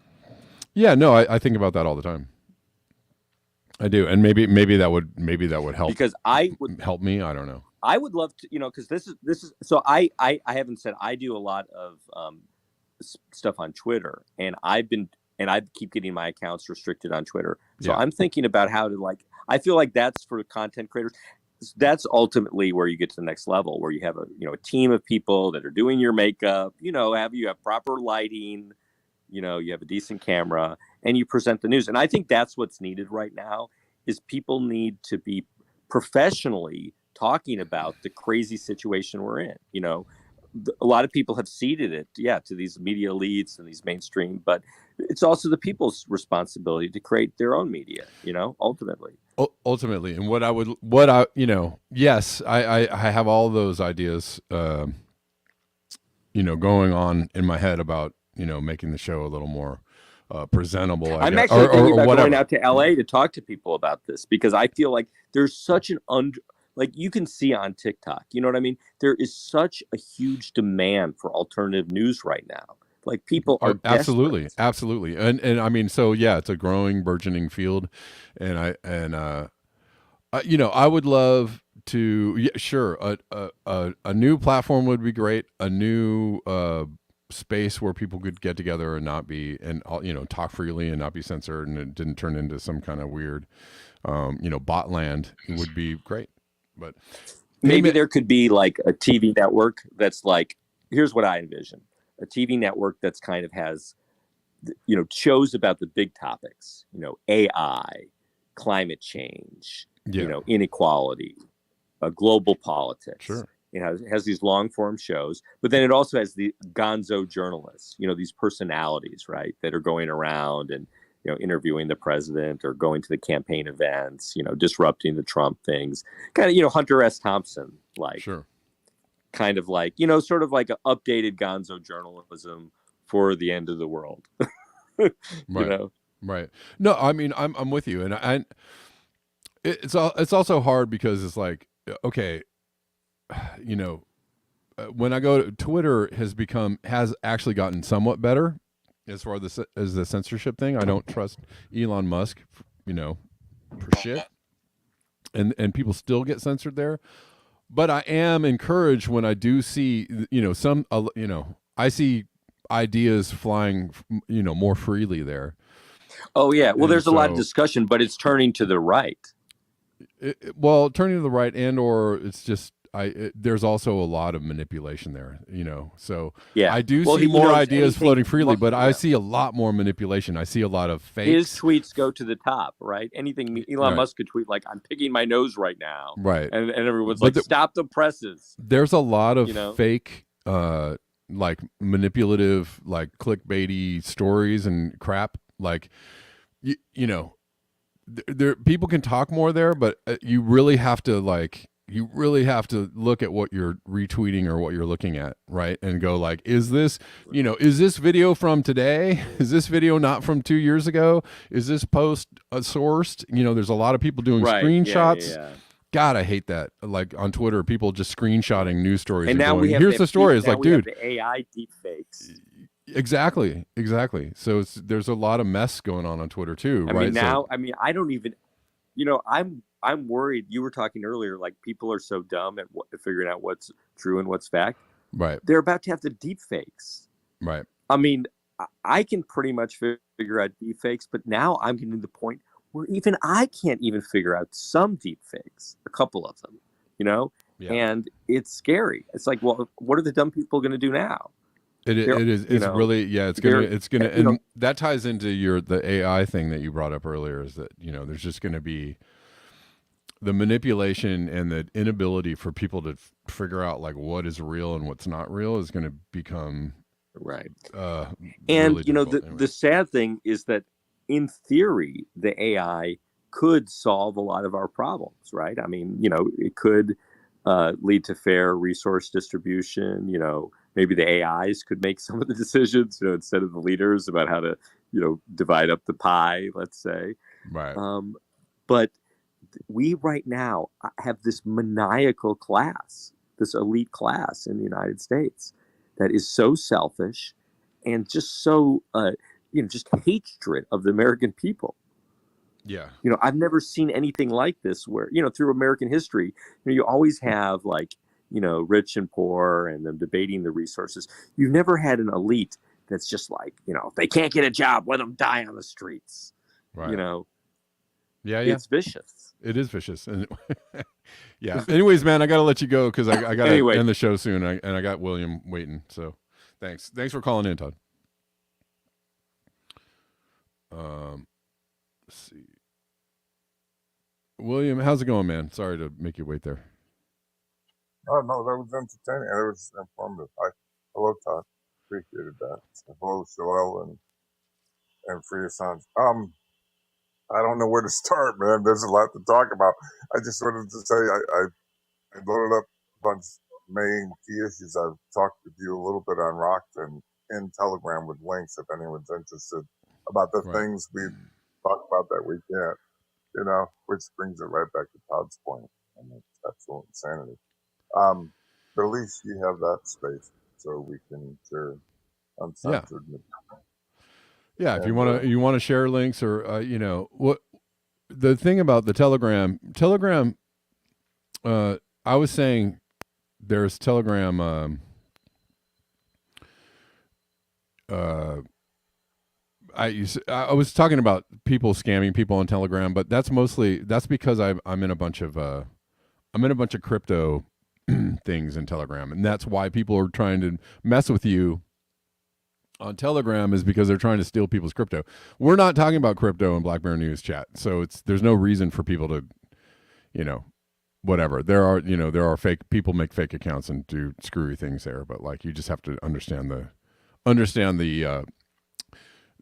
Yeah, no, I think about that all the time. I do, and maybe that would help Because I would help me. I don't know. I would love to, because this is so I haven't said I do a lot of stuff on Twitter, and I keep getting my accounts restricted on Twitter. So Yeah. I'm thinking about how to I feel like that's for content creators. That's ultimately where you get to the next level, where you have a team of people that are doing your makeup. You have proper lighting. You have a decent camera, and you present the news. And I think that's what's needed right now is people need to be professionally talking about the crazy situation we're in. A lot of people have ceded it, to these media elites and these mainstream, but it's also the people's responsibility to create their own media, ultimately. Ultimately, and yes, I have all those ideas, going on in my head about, making the show a little more presentable. I'm guess, actually thinking about whatever. going out to LA to talk to people about this because I feel like there's such an you can see on TikTok, you know what I mean? There is such a huge demand for alternative news right now. Like people are absolutely, desperate. absolutely, and I mean, so yeah, it's a growing, burgeoning field, and I would love to. Yeah, sure, a new platform would be great. A new space where people could get together and not be talk freely and not be censored, and it didn't turn into some kind of weird bot land would be great. But maybe there could be like a TV network that's like, here's what I envision: a TV network that's kind of has shows about the big topics, AI, climate change, inequality, global politics. Sure. It has these long form shows, but then it also has the gonzo journalists, these personalities, right, that are going around and, interviewing the president or going to the campaign events, disrupting the Trump things, kind of, Hunter S. Thompson, sure, kind of like, sort of like an updated gonzo journalism for the end of the world. Right. Right. No, I mean, I'm with you, and it's also hard because it's like, okay, when I go to Twitter has actually gotten somewhat better as far as the censorship thing. I don't trust Elon Musk, for shit, and people still get censored there. But I am encouraged when I do see, I see ideas flying, more freely there. Oh yeah, well, And there's a lot of discussion, but it's turning to the right. Turning to the right, or it's just there's also a lot of manipulation there, So yeah, I do see more ideas floating freely, but I see a lot more manipulation. I see a lot of fakes. His tweets go to the top, right? Anything Elon Musk could tweet, like, I'm picking my nose right now, right? And everyone's like, stop the presses. There's a lot of fake, like manipulative, like clickbaity stories and crap. Like, there people can talk more there, but you really have to look at what you're retweeting or what you're looking at, right? And go like, is this video from today? Is this video not from 2 years ago? Is this post sourced? There's a lot of people doing screenshots. Yeah. God, I hate that. Like on Twitter, people just screenshotting news stories and now going, we have here's the story. It's like, dude, the AI deepfakes. Exactly. So there's a lot of mess going on Twitter too, right? I don't even, I'm worried. You were talking earlier, like people are so dumb at figuring out what's true and what's fact. Right. They're about to have the deepfakes. Right. I mean, I can pretty much figure out deepfakes, but now I'm getting to the point where even I can't even figure out some deepfakes, a couple of them, Yeah. And it's scary. It's like, well, what are the dumb people going to do now? It is. It's really, yeah. It's gonna, and that ties into the AI thing that you brought up earlier. Is that there's just going to be the manipulation and the inability for people to figure out like what is real and what's not real is going to become right. And really the sad thing is that in theory the AI could solve a lot of our problems, right? I mean, it could lead to fair resource distribution. Maybe the AIs could make some of the decisions, instead of the leaders, about how to, divide up the pie, let's say. Right. But we right now have this maniacal class, this elite class in the United States that is so selfish and just so, just hatred of the American people. Yeah. I've never seen anything like this where, through American history, you always have like, rich and poor and them debating the resources. You've never had an elite that's just like, if they can't get a job, let them die on the streets. Right. Yeah. It's vicious. It is vicious. And yeah. Anyways, man, I got to let you go because I got to end the show soon. And I got William waiting. So thanks for calling in, Todd. Let's see. William, how's it going, man? Sorry to make you wait there. Oh, no, that was entertaining. It was informative. Hello, Todd. Appreciated that. Hello, Shalel and Free Assange. I don't know where to start, man. There's a lot to talk about. I just wanted to say I loaded up a bunch of main key issues. I've talked with you a little bit on Rockton in Telegram with links if anyone's interested about the things we talk about that we can't, which brings it right back to Todd's point. And it's absolute insanity. But at least you have that space so we can share uncensored material. Yeah, if you want to share links or what the thing about the Telegram, I was saying there's Telegram I was talking about people scamming people on Telegram, but that's because I'm in a bunch of crypto things in Telegram, and that's why people are trying to mess with you on Telegram, is because they're trying to steal people's crypto. We're not talking about crypto in Black Bear News chat, so there's no reason for people to, whatever. There are fake people make fake accounts and do screwy things there, but like you just have to understand the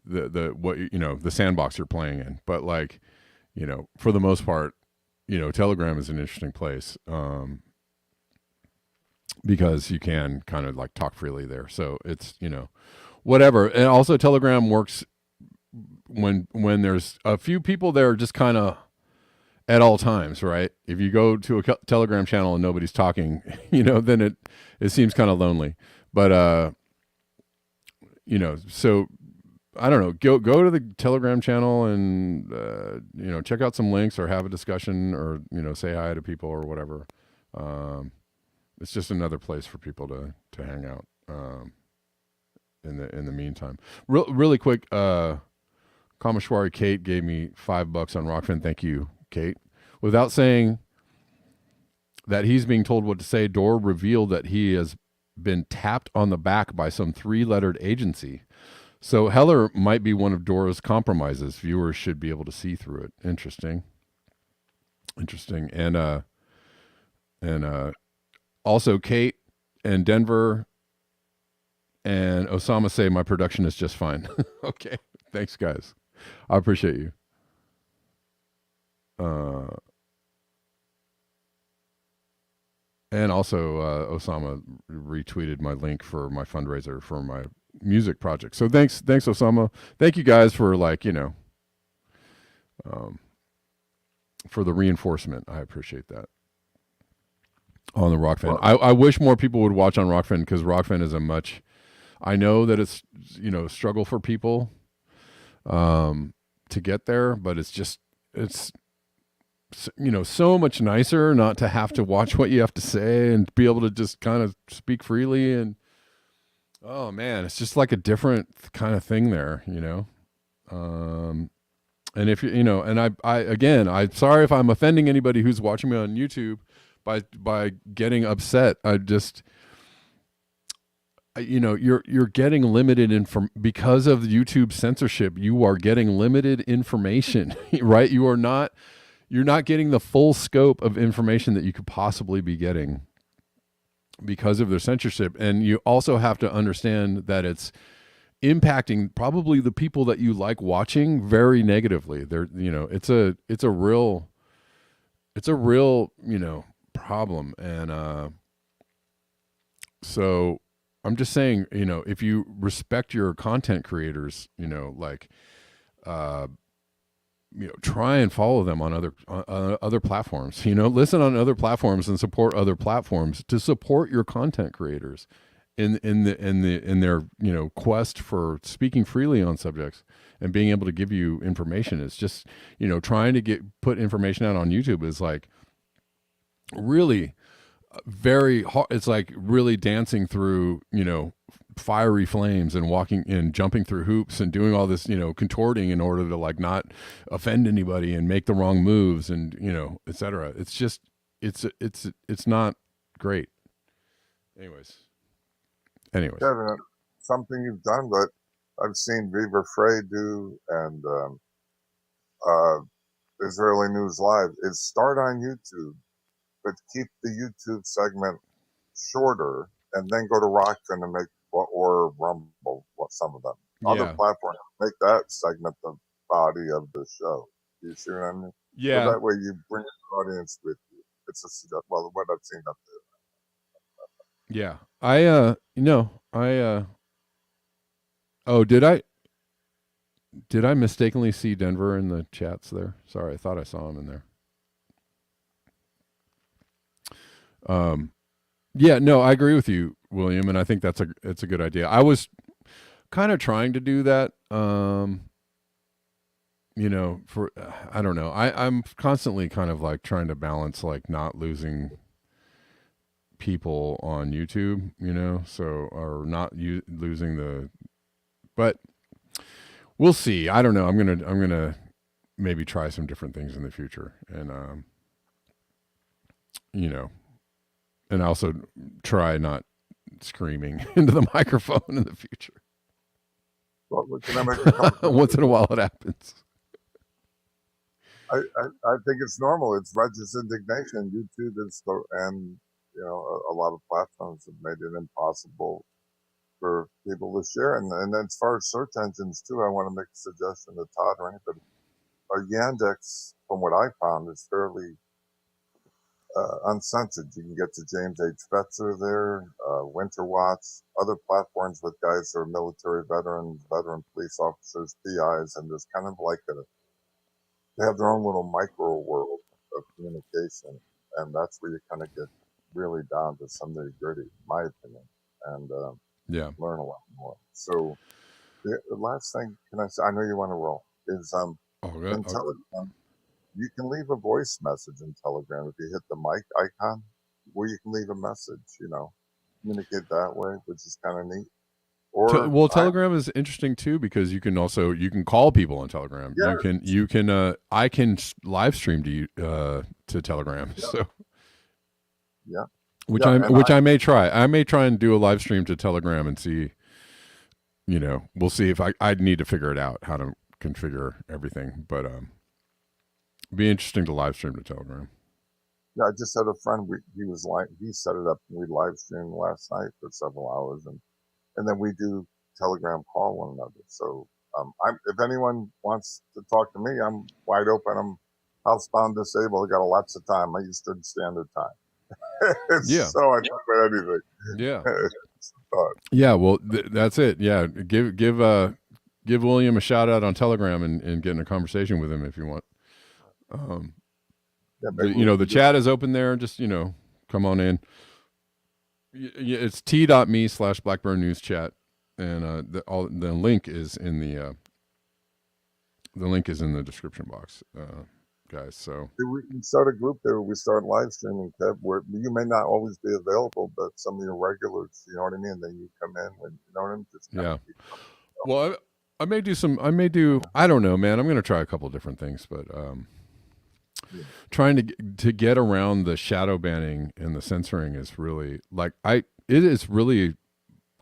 what the sandbox you're playing in. But like, for the most part, Telegram is an interesting place. Because you can kind of like talk freely there. So it's, whatever. And also Telegram works when there's a few people there just kind of at all times, right? If you go to a Telegram channel and nobody's talking, then it seems kind of lonely. But, so I don't know, go to the Telegram channel and, check out some links or have a discussion or, say hi to people or whatever. It's just another place for people to hang out in the meantime. Really quick, Kameshwari Kate gave me $5 on Rockfin. Thank you, Kate. Without saying that he's being told what to say, Dore revealed that he has been tapped on the back by some 3-lettered agency. So Heller might be one of Dore's compromises. Viewers should be able to see through it. Interesting. And also, Kate and Denver and Osama say my production is just fine. Okay. Thanks, guys. I appreciate you. And also, Osama retweeted my link for my fundraiser for my music project. So thanks, Osama. Thank you guys for for the reinforcement. I appreciate that. On the Rockfin. I wish more people would watch on Rockfin, because Rockfin is I know that it's, struggle for people to get there, but it's so much nicer not to have to watch what you have to say and be able to just kind of speak freely. And oh man, it's just like a different kind of thing there, and if and I'm sorry if I'm offending anybody who's watching me on YouTube by getting upset. You're getting limited because of YouTube censorship. You are getting limited information, right? You're not getting the full scope of information that you could possibly be getting because of their censorship. And you also have to understand that it's impacting probably the people that you like watching very negatively. It's a real, problem. And so I'm just saying, if you respect your content creators, uh, try and follow them on other platforms. Listen on other platforms and support other platforms to support your content creators in their quest for speaking freely on subjects and being able to give you information. It's just trying to put information out on YouTube is like really very hard. It's like really dancing through fiery flames and walking and jumping through hoops and doing all this contorting in order to like not offend anybody and make the wrong moves and etc. It's just it's not great. Anyways, Kevin, something you've done, but I've seen Viva Frey do and Israeli News Live is start on YouTube, but keep the YouTube segment shorter, and then go to Rockfin and make or Rumble, some of them. Other platforms make that segment the body of the show. Do you see what I mean? Yeah. So that way you bring the audience with you. It's what I've seen up there. Yeah. Oh, did I mistakenly see Denver in the chats there? Sorry, I thought I saw him in there. Yeah, no, I agree with you, William, and I think it's a good idea. I was kind of trying to do that, for I don't know. I'm constantly kind of like trying to balance like not losing people on YouTube, or not losing but we'll see. I don't know. I'm gonna maybe try some different things in the future, and and also try not screaming into the microphone in the future. Well, can I make a comment? Once in a while it happens. I think it's normal. It's righteous indignation. YouTube and a lot of platforms have made it impossible for people to share. And then as far as search engines too, I want to make a suggestion to Todd or anybody. Yandex, from what I found, is fairly uncensored. You can get to James H. Fetzer there, Winter Watch, other platforms with guys that are military veterans, veteran police officers, PIs, and there's kind of like they have their own little micro world of communication, and that's where you kind of get really down to some nitty gritty, in my opinion, and learn a lot more. So the last thing, can I say, I know you want to roll, is in Telegram, you can leave a voice message in Telegram if you hit the mic icon, where you can leave a message, communicate that way, which is kind of neat. Or Telegram is interesting too, because you can call people on Telegram. Yeah. I can live stream to Telegram. Yeah. So yeah, which I may try. I may try and do a live stream to Telegram and see. We'll see if I'd need to figure it out how to configure everything, but be interesting to live stream to Telegram. Yeah, I just had a friend. He set it up, and we live streamed last night for several hours, and then we do Telegram call one another. So if anyone wants to talk to me, I'm wide open. I'm housebound, disabled. I got lots of time. I Eastern Standard Time. Yeah. So I talk about anything. Yeah. Yeah. Well, that's it. Yeah. Give William a shout out on Telegram and get in a conversation with him if you want. The chat is open there. Just come on in. It's t.me/Blackburn News Chat, and the link is in the description box, guys. So we can start a group there where we start live streaming, Kev, where you may not always be available, but some of your regulars, you know what I mean. Then you come in when you know what I mean. Just well, I may do. I don't know, man. I'm going to try a couple of different things, but trying to get around the shadow banning and the censoring is really it is really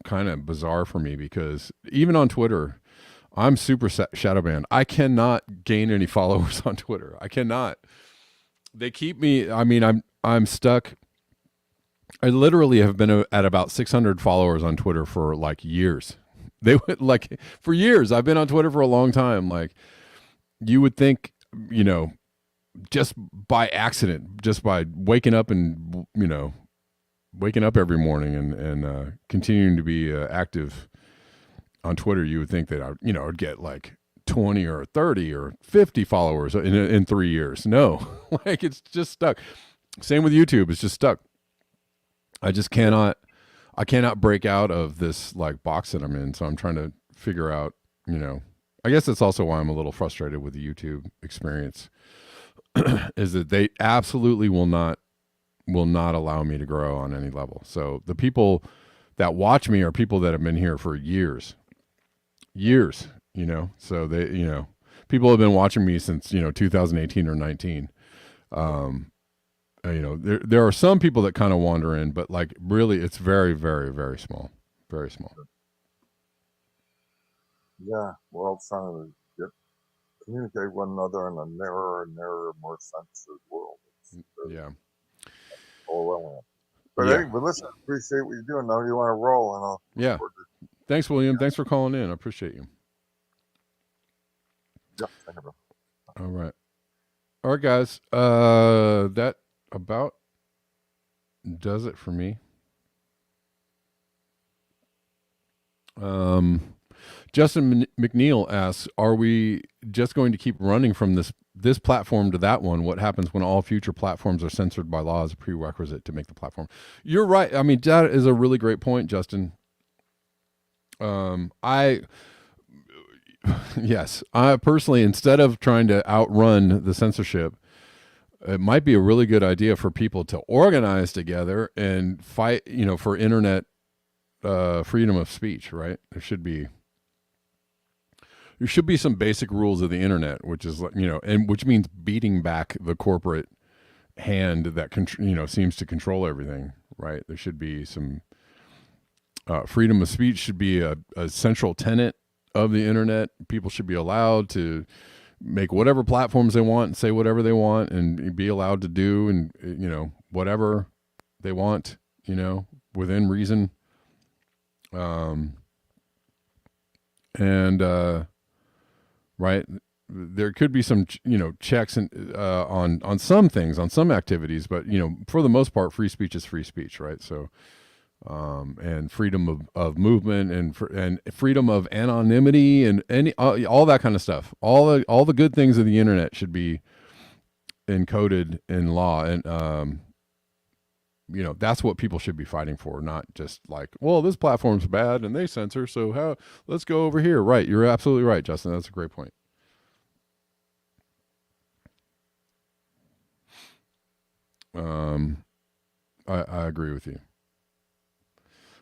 kind of bizarre for me, because even on Twitter, I'm super shadow banned. I cannot gain any followers on Twitter. I cannot. They keep me. I mean, I'm stuck. I literally have been at about 600 followers on Twitter for like years. They would for years. I've been on Twitter for a long time. Like, you would think, just by accident, just by waking up and, waking up every morning and continuing to be active on Twitter, you would think that I'd get like 20 or 30 or 50 followers in 3 years. No, like it's just stuck. Same with YouTube. It's just stuck. I cannot break out of this like box that I'm in. So I'm trying to figure out, I guess that's also why I'm a little frustrated with the YouTube experience is that they absolutely will not allow me to grow on any level. So the people that watch me are people that have been here for years, so they, people have been watching me since, 2018 or 19. There are some people that kind of wander in, but like really it's very, very, very small, very small. Yeah, we're all trying to communicate with one another in a narrower and narrower, more censored world. Yeah. Overwhelming. But Yeah. hey, but listen, I appreciate what you're doing. Now you want to roll, and I'll Yeah. Thanks, William. Thanks for calling in. I appreciate you. Yeah, thank you, bro. All right. All right, guys. That about does it for me. Justin McNeil asks, are we just going to keep running from this platform to that one? What happens when all future platforms are censored by law as a prerequisite to make the platform? You're right. I mean, that is a really great point, Justin. Yes, I personally, instead of trying to outrun the censorship, it might be a really good idea for people to organize together and fight, for internet freedom of speech, right? There should be some basic rules of the internet, which is, and which means beating back the corporate hand that seems to control everything, right? There should be some freedom of speech should be a central tenet of the internet. People should be allowed to make whatever platforms they want and say whatever they want and be allowed to do and whatever they want, within reason. Right, there could be some checks and on some things, on some activities, but for the most part, free speech is free speech, right? So and freedom of movement and freedom of anonymity and all that kind of stuff. All the good things of the internet should be encoded in law, and that's what people should be fighting for, not just like, well, this platform's bad and they censor, so let's go over here. Right, you're absolutely right, Justin. That's a great point. I agree with you.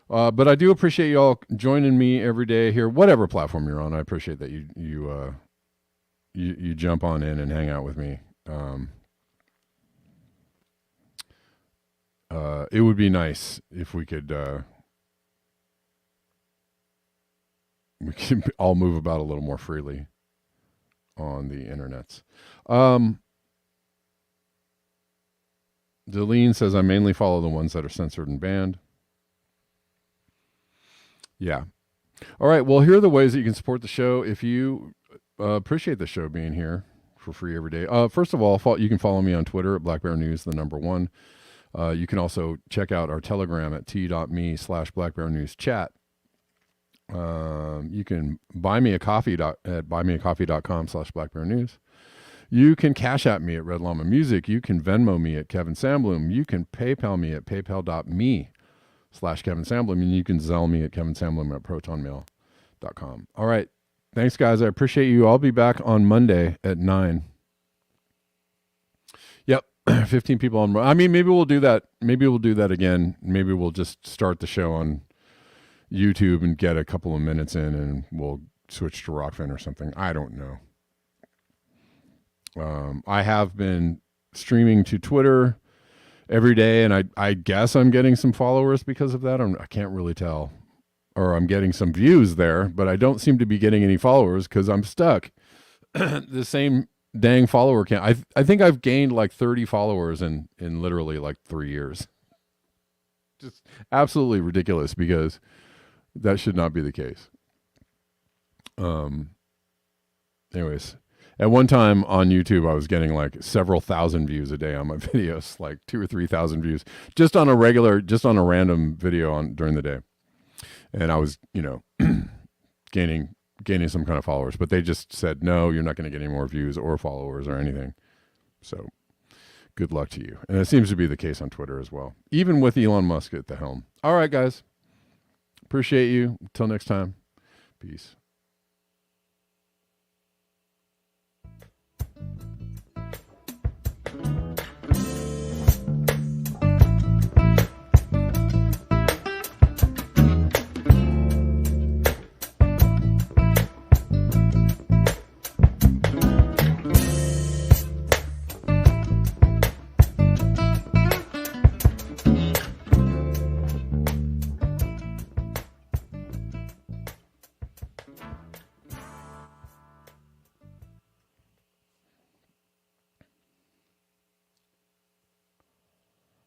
But I do appreciate you all joining me every day here, whatever platform you're on. I appreciate that you jump on in and hang out with me. It would be nice if we could all move about a little more freely on the internets. Deline says, I mainly follow the ones that are censored and banned. Yeah. All right. Well, here are the ways that you can support the show if you appreciate the show being here for free every day. First of all, you can follow me on Twitter at Black Bear News, the number 1. You can also check out our Telegram at t.me/blackbearnewschat. You can buy me a coffee at buymeacoffee.com/blackbearnews. You can Cash App me at Red Llama Music. You can Venmo me at Kevin Sandblum. You can PayPal me at paypal.me/Kevin Sandblum. And you can Zelle me at Kevin Sandblum at protonmail.com. All right. Thanks, guys. I appreciate you. I'll be back on Monday at 9. Yep. 15 people on. I mean, maybe we'll do that. Maybe we'll do that again. Maybe we'll just start the show on YouTube and get a couple of minutes in and we'll switch to Rockfin or something. I don't know. I have been streaming to Twitter every day, and I guess I'm getting some followers because of that. I can't really tell. Or I'm getting some views there, but I don't seem to be getting any followers because I'm stuck. The same dang follower count. I think I've gained like 30 followers in literally like 3 years. Just absolutely ridiculous because that should not be the case. Anyways. At one time on YouTube, I was getting like several thousand views a day on my videos, like 2,000 or 3,000 views, just on a random video during the day. And I was, gaining some kind of followers, but they just said, no, you're not going to get any more views or followers or anything. So good luck to you. And it seems to be the case on Twitter as well, even with Elon Musk at the helm. All right, guys. Appreciate you. Until next time. Peace.